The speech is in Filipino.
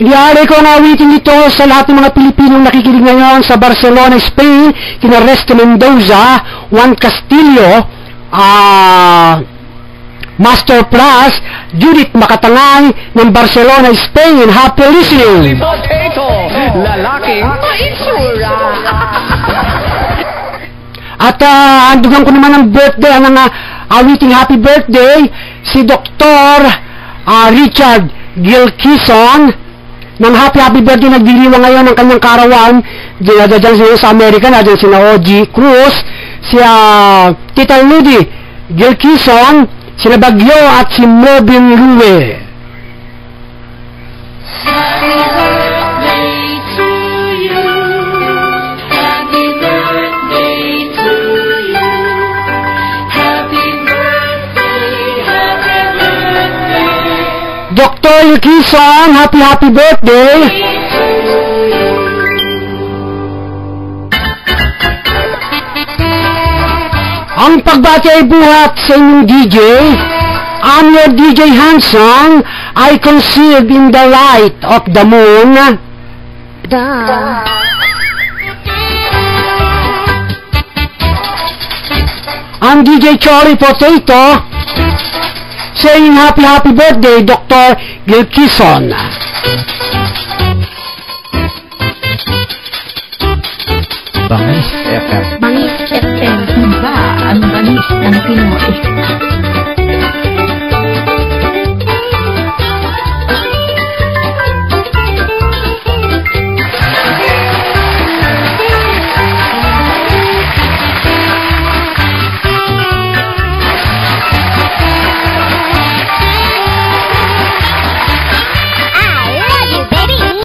Iniaalay ko ang awitin ito sa lahat ng mga Pilipinong nakikinig ngayon sa Barcelona, Spain, kina Reste Mendoza, Juan Castillo, Master Plus, Judith Makatangay ng Barcelona, Spain. Happy listening! Potato, lalaking maitsura. At andugan ko naman ang birthday, ang awiting happy birthday, si Dr. Richard Gilkison, ng happy birthday. Nagdiriwa ngayon ang kanyang karawan dyan sa Amerika, na dyan si O.G. Cruz, si Tita Ludi Gilkison, si Bagyo at si Mobin Lue. Happy birthday to you. Happy birthday to you. Happy birthday, happy birthday. Dr. Gilkison, happy birthday. Ang pagbati ay buhat sa inyong DJ. I'm your DJ Handsome. I concealed in the light of the moon. I'm DJ Chori Potato, saying happy birthday, Dr. Gilkison. Bangis FM. Bangis FM, iba ang bangis ng Pinoy.